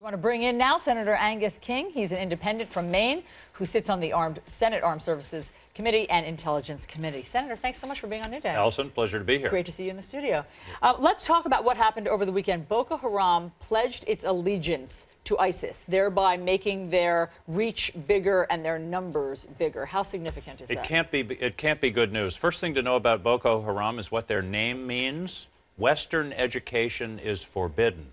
want to bring in now Senator Angus King. He's an independent from Maine who sits on the Senate Armed Services Committee and Intelligence Committee. Senator, thanks so much for being on New Day. Alisyn, pleasure to be here. Great to see you in the studio. Let's talk about what happened over the weekend. Boko Haram pledged its allegiance to ISIS, thereby making their reach bigger and their numbers bigger. How significant is that? It can't be good news. First thing to know about Boko Haram is what their name means. Western education is forbidden.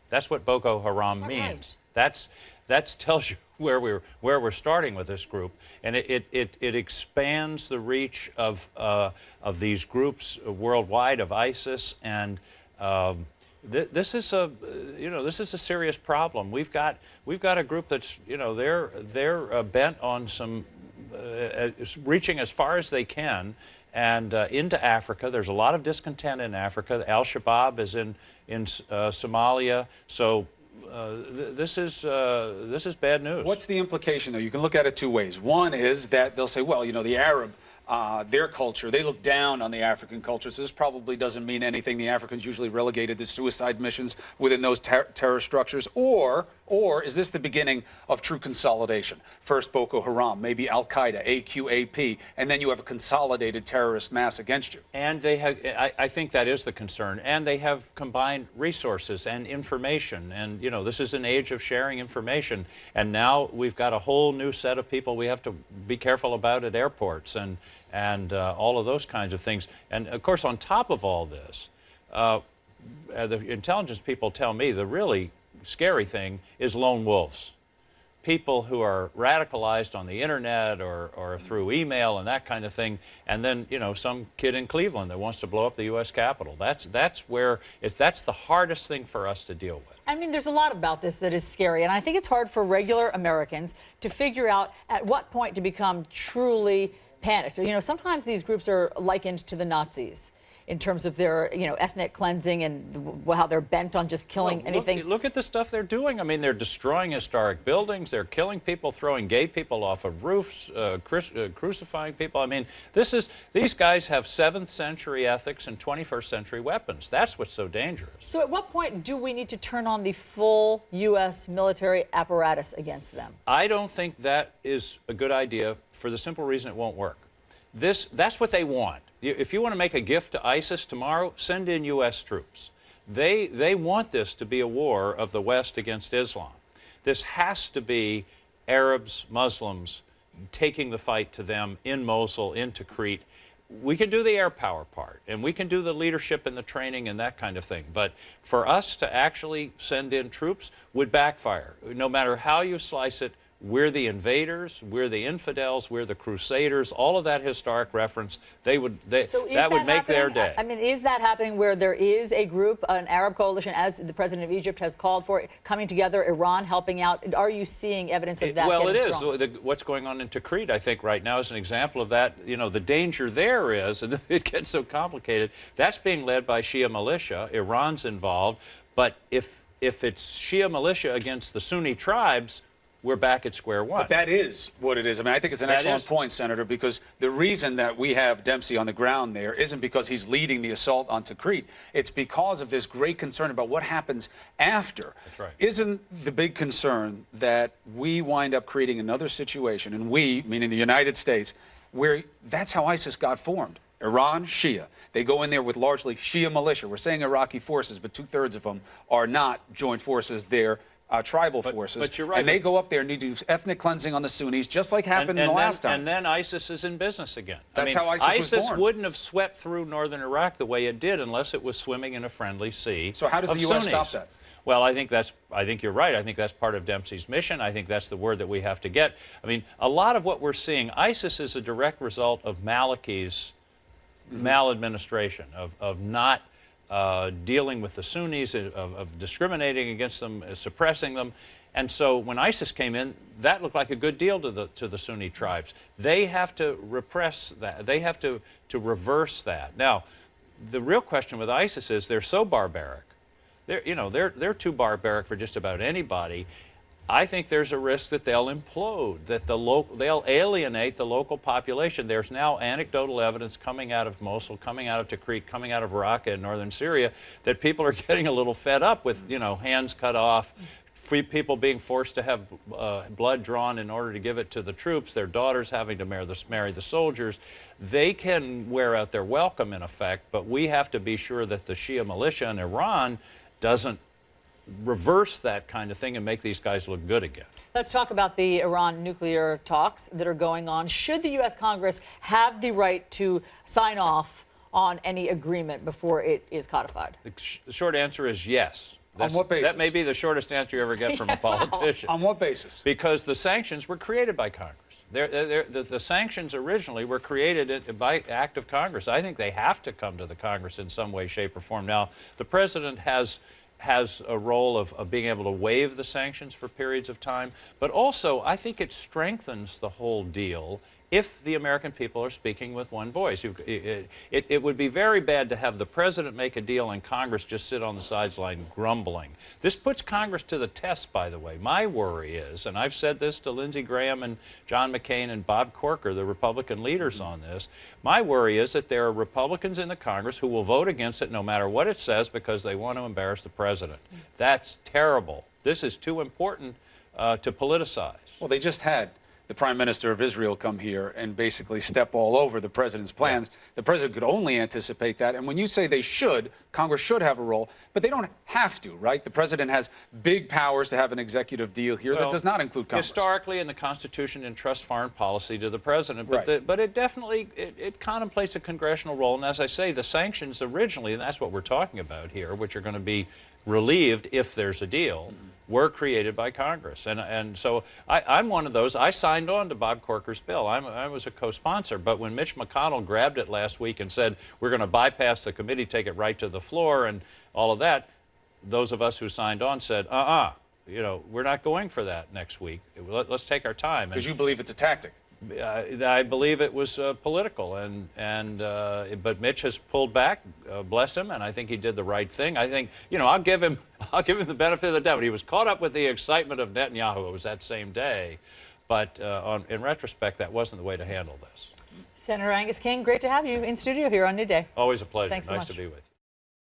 That's what Boko Haram means. Right? That tells you where we're starting with this group, and it expands the reach of these groups worldwide, of ISIS, and this is a serious problem. We've got a group that's they're bent on some reaching as far as they can. And into Africa. There's a lot of discontent in Africa. Al-Shabaab is in Somalia. So this is bad news. What's the implication, though? You can look at it two ways. One is that they'll say, well, the Arab, their culture, they look down on the African culture, so this probably doesn't mean anything. The Africans usually relegated to suicide missions within those terror structures. Or is this the beginning of true consolidation? First Boko Haram, maybe Al-Qaeda, AQAP, and then you have a consolidated terrorist mass against you. And they have, I think that is the concern. And they have combined resources and information. And, this is an age of sharing information. And now we've got a whole new set of people we have to be careful about at airports and all of those kinds of things. And, of course, on top of all this, the intelligence people tell me the really scary thing is lone wolves. People who are radicalized on the internet or through email and that kind of thing, and then some kid in Cleveland that wants to blow up the U.S. Capitol. That's the hardest thing for us to deal with. I mean, there's a lot about this that is scary, and I think it's hard for regular Americans to figure out at what point to become truly panicked. Sometimes these groups are likened to the Nazis in terms of their, ethnic cleansing and how they're bent on just killing anything. Look at the stuff they're doing. I mean, they're destroying historic buildings. They're killing people, throwing gay people off of roofs, crucifying people. I mean, these guys have 7th century ethics and 21st century weapons. That's what's so dangerous. So at what point do we need to turn on the full U.S. military apparatus against them? I don't think that is a good idea for the simple reason it won't work. That's what they want. If you want to make a gift to ISIS tomorrow, send in U.S. troops. They want this to be a war of the West against Islam. This has to be Arabs, Muslims, taking the fight to them in Mosul, into Crete. We can do the air power part, and we can do the leadership and the training and that kind of thing. But for us to actually send in troops would backfire. No matter how you slice it, we're the invaders, we're the infidels, we're the crusaders, all of that historic reference, that would make their day. I mean, is that happening where there is a group, an Arab coalition, as the president of Egypt has called for, coming together, Iran helping out? Are you seeing evidence of that? Well, it is. Stronger? What's going on in Tikrit, I think, right now is an example of that. The danger there is, and it gets so complicated, that's being led by Shia militia. Iran's involved. But if it's Shia militia against the Sunni tribes, we're back at square one. But that is what it is. I mean, I think it's an excellent point, Senator, because the reason that we have Dempsey on the ground there isn't because he's leading the assault on Tikrit. It's because of this great concern about what happens after. That's right. Isn't the big concern that we wind up creating another situation, and we, meaning the United States, where that's how ISIS got formed? Iran, Shia. They go in there with largely Shia militia. We're saying Iraqi forces, but 2/3 of them are not joint forces. They're tribal forces. But you're right. And they go up there and do ethnic cleansing on the Sunnis, just like happened in the last time. And then ISIS is in business again. That's how ISIS was born. Wouldn't have swept through northern Iraq the way it did unless it was swimming in a friendly sea. So how does the U.S. stop that? Well, I think you're right. I think that's part of Dempsey's mission. I think that's the word that we have to get. I mean, a lot of what we're seeing, ISIS is a direct result of Maliki's maladministration, of not dealing with the Sunnis, of discriminating against them, suppressing them. And so when ISIS came in, that looked like a good deal to the Sunni tribes. They have to repress that. They have to reverse that. Now, the real question with ISIS is they're so barbaric. They're too barbaric for just about anybody. I think there's a risk that they'll implode, that they'll alienate the local population. There's now anecdotal evidence coming out of Mosul, coming out of Tikrit, coming out of Raqqa in northern Syria, that people are getting a little fed up with, hands cut off, people being forced to have blood drawn in order to give it to the troops, their daughters having to marry the soldiers. They can wear out their welcome, in effect, but we have to be sure that the Shia militia in Iran doesn't reverse that kind of thing and make these guys look good again. Let's talk about the Iran nuclear talks that are going on. Should the U.S. Congress have the right to sign off on any agreement before it is codified? The short answer is yes. On what basis? That may be the shortest answer you ever get from a politician. On what basis? Because the sanctions were created by Congress. The sanctions originally were created by act of Congress. I think they have to come to the Congress in some way, shape, or form. Now, the president has a role of being able to waive the sanctions for periods of time, but also I think it strengthens the whole deal if the American people are speaking with one voice. It would be very bad to have the president make a deal and Congress just sit on the sideline grumbling. This puts Congress to the test, by the way. My worry is, and I've said this to Lindsey Graham and John McCain and Bob Corker, the Republican leaders on this, my worry is that there are Republicans in the Congress who will vote against it no matter what it says because they want to embarrass the president. That's terrible. This is too important to politicize. Well, they just had the Prime Minister of Israel come here and basically step all over the president's plans. The president could only anticipate that. And when you say they should, Congress should have a role, but they don't have to, right? The president has big powers to have an executive deal here that does not include Congress. Historically, in the Constitution, entrusts foreign policy to the president, but, but it definitely it contemplates a congressional role. And as I say, the sanctions originally, and that's what we're talking about here, which are going to be relieved if there's a deal, were created by Congress. And so I'm one of those. I signed on to Bob Corker's bill. I was a co-sponsor. But when Mitch McConnell grabbed it last week and said, we're going to bypass the committee, take it right to the floor and all of that, those of us who signed on said, you know, we're not going for that next week. Let's take our time. Because you believe it's a tactic. I believe it was political, but Mitch has pulled back, bless him, and I think he did the right thing. I think, you know, I'll give him the benefit of the doubt. He was caught up with the excitement of Netanyahu. It was that same day, but in retrospect, that wasn't the way to handle this. Senator Angus King, great to have you in studio here on New Day. Always a pleasure. Thanks so nice much. to be with you.